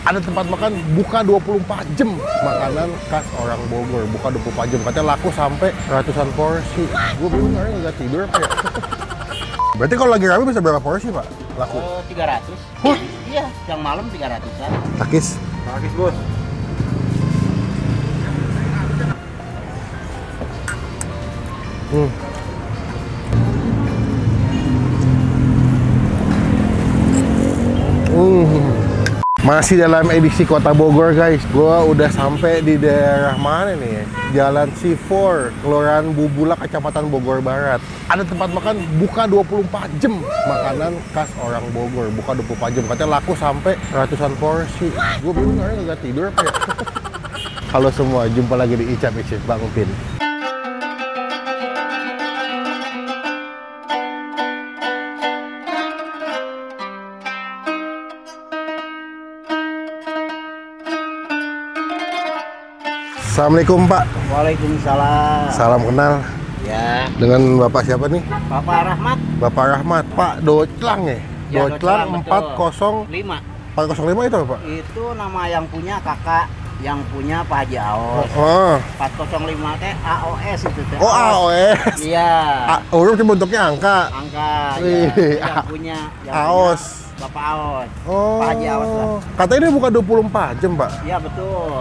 Ada tempat makan buka 24 jam. Makanan khas orang Bogor, buka 24 jam. Katanya laku sampai ratusan porsi. Gue bingung karena nggak tidur apa ya. Berarti kalau lagi rame bisa berapa porsi, Pak? Laku? 300. Huh? Iya, yang malam 300-an. Takis? Takis, Bos. Masih dalam edisi Kota Bogor, guys. Gua udah sampai di daerah mana nih ya? Jalan C4, Kelurahan Bubulak, Kecamatan Bogor Barat. Ada tempat makan buka 24 jam. Makanan khas orang Bogor, buka 24 jam. Katanya laku sampai ratusan porsi. Gue bingung karena nggak tidur apa ya. Halo semua, jumpa lagi di Icap Icip Bang Upin. Assalamualaikum, Pak. Waalaikumsalam. Salam kenal. Ya, Dengan Bapak siapa nih? Bapak Rahmat. Bapak Rahmat. Pak Doclang ya? Ya, Doclang Doclang, 405 5. itu apa, Pak? Itu nama yang punya kakak, yang punya Pak Haji Aos. Oh, 405 teh AOS itu teh. oh AOS. Iya. Huruf bentuknya angka. Angka. Wih, Ya, yang punya. Yang Aos. punya Bapak Aos. Oh. Pak Haji Aos lah. Katanya ini buka 24 jam, Pak. Iya betul.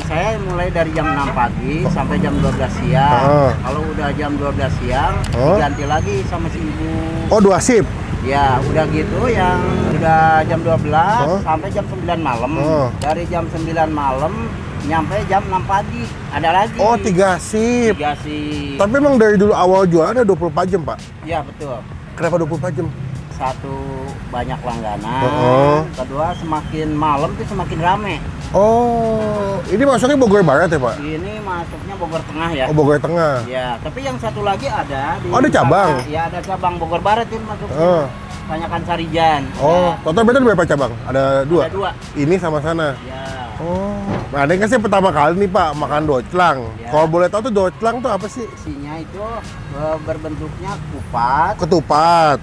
Saya mulai dari jam 6 pagi sampai jam 12 siang. Oh. Kalau udah jam 12 siang Oh. diganti lagi sama si ibu. Oh, 2 shift. Ya, udah gitu yang udah jam 12 Oh. sampai jam 9 malam. Oh. Dari jam 9 malam nyampe jam 6 pagi. Ada lagi. Oh, 3 shift. 3 sih. Tapi emang dari dulu awal jualan ada 24 jam, Pak. Iya betul. Kenapa 24 jam? Satu, banyak langganan. Oh. Kedua, semakin malam tuh semakin rame. Oh, ini masuknya Bogor Barat ya, Pak? Ini masuknya Bogor Tengah ya. Oh, Bogor Tengah. Ya, tapi yang satu lagi ada di Oh, ada cabang? sana. Ya, ada cabang Bogor Barat ini masuknya. Oh. Tanyakan Sarijan. Oh, total berarti ada berapa cabang? Ada 2? Ada 2. Ini sama sana? Ya. Oh, nah ini kan saya pertama kali nih, Pak, makan doclang. Ya. Kalau boleh tahu tuh doclang tuh apa sih? Isinya itu berbentuknya kupat, Ketupat,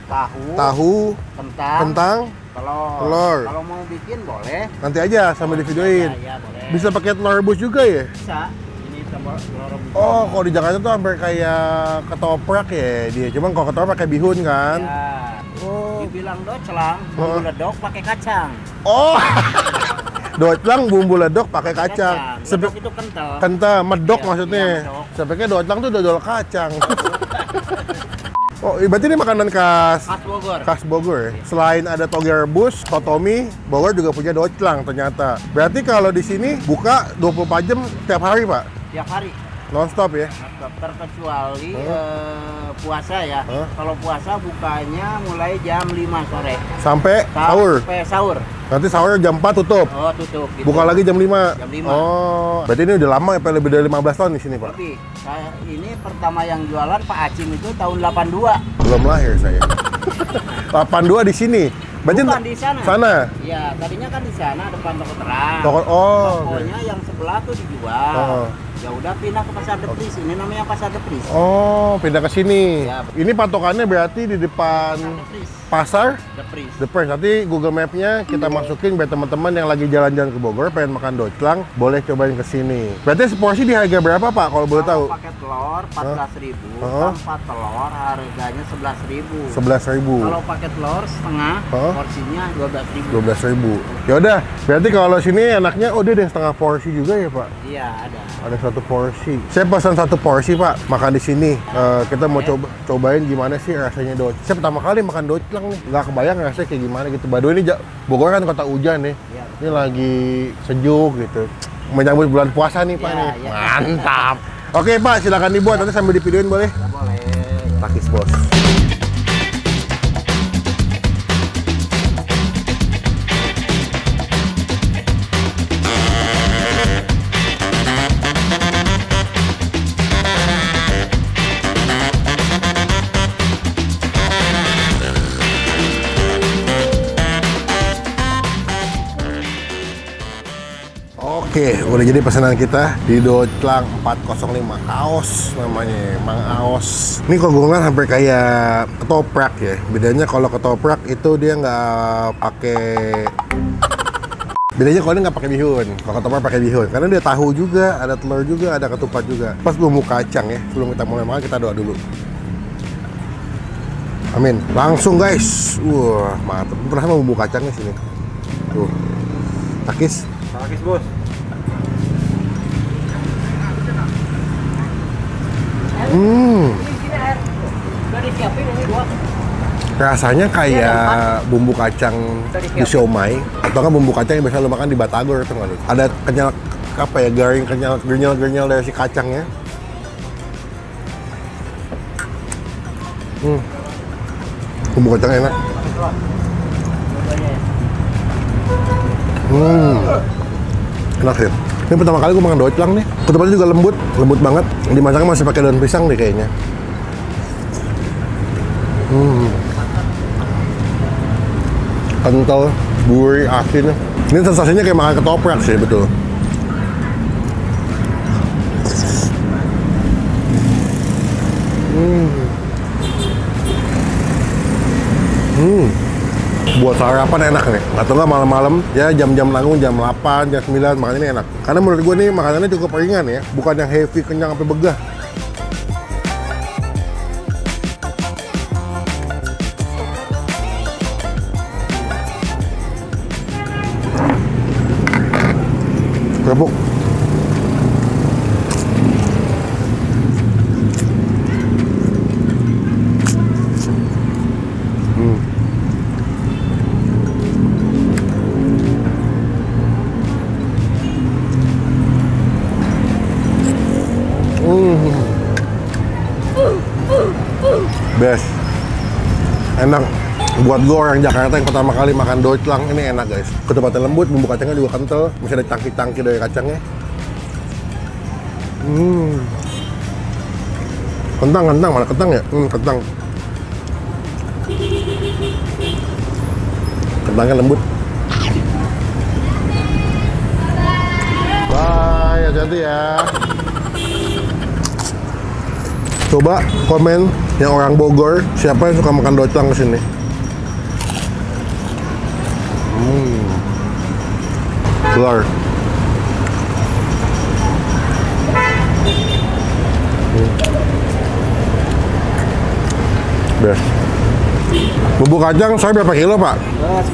tahu, kentang, telur. telur. Kalau mau bikin boleh. Nanti aja sambil divideoin. Ya, boleh. Bisa pakai telur rebus juga ya? Bisa. Ini telur rebus. Oh, kalau di Jakarta tuh hampir kayak ketoprak ya dia. Cuman kalau ketoprak pakai bihun kan? Ya. Oh. Dibilang doclang, bumbu ledok pakai kacang. Oh. Doclang bumbu ledok pakai kacang. Ledok itu kental. Kental, medok Iya, maksudnya. iya, medok. Saya pikir doclang tuh dodol kacang. Oh, berarti ini makanan khas Khas Bogor. khas Bogor ya? Selain ada toge rebus, totomi, Bogor juga punya doclang ternyata. Berarti kalau di sini buka 24 jam tiap hari, Pak? Tiap hari. Non-stop ya? Terkecuali puasa ya. Kalau puasa bukanya mulai jam 5 sore. Sampai sahur? Sampai sahur. Nanti sahur jam 4 tutup? Oh, tutup. Gitu. Buka lagi jam 5? Jam 5. Oh, berarti ini udah lama ya, Pak? Lebih dari 15 tahun di sini, Pak? Lebih. Ini pertama yang jualan Pak Acim itu tahun 82. Belum lahir saya. 82 di sini? Berarti Bukan di sana. Sana? Iya, tadinya kan di sana depan toko terang. Oh, Tokonya yang sebelah tuh dijual. Oh. Ya udah pindah ke Pasar Depris. Ini namanya Pasar Depris. Oh, pindah ke sini. Ya, Ini patokannya berarti di depan Pasar Depris. pasar Depris. The Press. Nanti Google Map-nya kita masukin biar teman-teman yang lagi jalan-jalan ke Bogor pengen makan doclang boleh cobain ke sini. Berarti seporsi di harga berapa, Pak, kalau boleh tahu? Kalau pakai telur 14.000, tanpa telur harganya 11.000. 11.000. Kalau pakai telur setengah, porsinya 12.000. 12.000. Ya udah, berarti kalau sini enaknya dia ada yang setengah porsi juga ya, Pak? Iya, ada. Ada 1 porsi. Saya pesan 1 porsi, Pak, makan di sini. Kita mau cobain gimana sih rasanya doclang. Saya pertama kali makan doclang nih, nggak kebayang rasanya kayak gimana gitu. By the way, ini Bogor kan kota hujan nih. Iya. Ini lagi sejuk gitu. Menyambut bulan puasa nih, Pak Iya, nih. iya. Mantap. Oke, Pak, silakan dibuat. Nanti sambil divideoin boleh? Ya boleh. Takis, Bos. Oke, udah jadi pesanan kita di doclang 405 Aos namanya, Mang Aos. Ini kalau gue ngeliat hampir kayak ketoprak ya. Bedanya kalau ketoprak itu dia nggak pakai Bedanya kalau ini nggak pakai bihun, kalau ketoprak pakai bihun. Karena dia tahu juga, ada telur juga, ada ketupat juga. Pas bumbu kacang ya, sebelum kita mulai makan kita doa dulu. Amin. Langsung guys. Wah, mantap. Pernah sama bumbu kacangnya sini. Tuh. Takis. Takis, Bos. Rasanya kayak bumbu kacang di siomay atau kan bumbu kacang yang biasa lo makan di batagor tuh nggak lu? Ada kenyal apa ya, garing kenyal, gernyal dari si kacangnya. Bumbu kacang enak. Enak sih. Ini pertama kali gue makan docelang nih. Ketupatnya juga lembut banget. Dimasaknya masih pakai daun pisang deh kayaknya. Kental, gurih, asin. Ini sensasinya kayak makan ketoprak sih, betul. Buat sarapan enak nih. Atau nggak malam-malam, ya jam-jam nanggung, jam 8, jam 9, makan ini enak. Karena menurut gue nih makanannya cukup ringan ya. Bukan yang heavy, kenyang, sampai begah. Kerupuk. Best. Enak. Buat gue orang Jakarta yang pertama kali makan docelang, ini enak guys. Ketupatnya lembut, bumbu kacangnya juga kental, masih ada cangkih-cangkih dari kacangnya. Kentang, mana kentang ya? Kentang. Kentangnya lembut. Bye, hati-hati ya. Coba komen yang orang Bogor, siapa yang suka makan docelang kesini. Telur. Best. Bumbu kacang saya berapa kilo, Pak?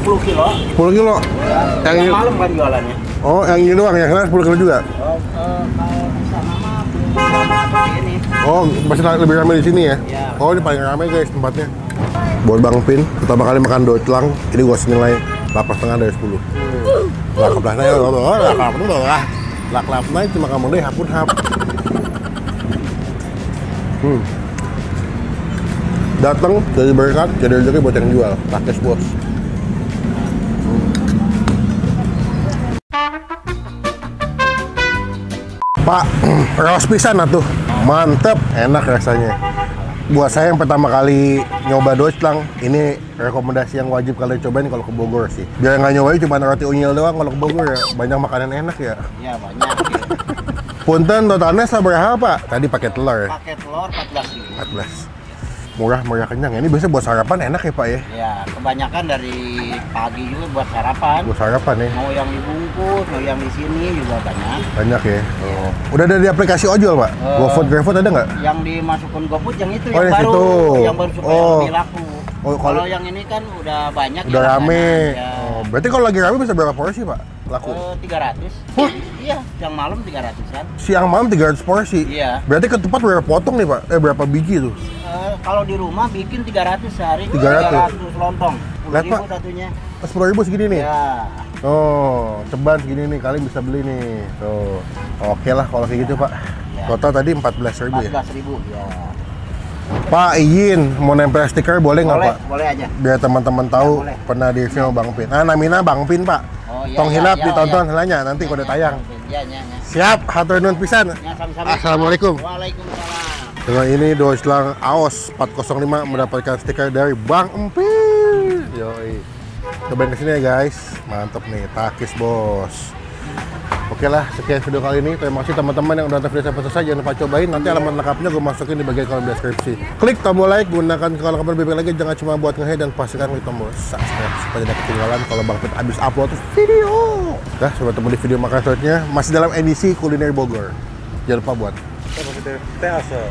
10 kilo. 10 kilo? Ya, yang malam kan jualannya. Oh, yang ini doang, yang lain 10 kilo juga? Oh, kalau bisa nama ini. Oh, masih lebih ramai di sini ya? Ya. Oh, ini paling ramai guys tempatnya. Buat Bang Pin, pertama kali makan docelang, jadi gua senilai 8,5 dari 10. Lakap naik, lakap naik cuma kamu deh hapun hap. Datang jadi berkat, jadi rezeki buat yang jual. Takis bos. Pak, raos pisan atuh. Mantep, enak rasanya. Buat saya yang pertama kali nyoba docelang, ini rekomendasi yang wajib kalian cobain kalau ke Bogor sih. Biar nggak nyobain cuma roti unyil doang kalau ke Bogor ya. Banyak makanan enak ya. Iya, banyak. Punten totalnya seberapa Pak? Tadi pakai telur ya? Pakai telur 14.000. 14. Murah kenyang. Ini biasanya buat sarapan enak ya Pak ya? Ya, kebanyakan dari pagi juga buat sarapan. Buat sarapan ya? Mau yang dibungkus, mau yang di sini juga banyak. Banyak ya? Oh. Udah ada di aplikasi ojol Pak? GoFood, GrabFood ada nggak? Yang dimasukkan GoFood yang itu, yang baru. situ. Yang baru supaya lebih laku. Oh, kalau yang ini kan udah banyak. Udah ya, rame. Ya. Oh, berarti kalau lagi rame bisa berapa porsi Pak? Laku? 300. Huh? Iya, yang malam 300-an. Siang malam 300 porsi? Iya. Berarti ketupat berapa potong nih Pak? Berapa biji tuh? Kalau di rumah bikin 300 sehari. 300 lontong. 10.000 satunya. 10.000 segini nih? Ya. Oh, ceban segini nih, kalian bisa beli nih. Tuh. Oke lah kalau kayak gitu Pak. Ya. Total tadi 14.000 ya? 14.000 ya. Pak, izin mau nempel stiker boleh nggak Pak? Boleh aja. Biar teman-teman tahu boleh. pernah di film Bang Pin. Ah, namina Bang Pin Pak. Oh, iya, Tong hilap iya, ditonton iya. helanya nanti kalau udah tayang. Iya. Siap, hatur nuhun pisan. Ya, sama-sama. Assalamualaikum. Waalaikumsalam. Dengan ini docelang AOS 405 mendapatkan stiker dari Bang Empin. Yoi. Cobain kesini ya guys. Mantep nih, takis bos. Oke lah, sekian video kali ini. Terima kasih teman-teman yang udah nonton video sampai selesai. Jangan lupa cobain. Nanti alamat lengkapnya gue masukin di bagian kolom deskripsi. Klik tombol like, gunakan kalau kabar BB lagi. Jangan cuma buat nge-head dan pastikan klik tombol subscribe supaya tidak ketinggalan kalau Bang Fit habis upload video. Nah, sampai ketemu di video makan selanjutnya. Masih dalam edisi kuliner Bogor. Jangan lupa buat. Teh asal.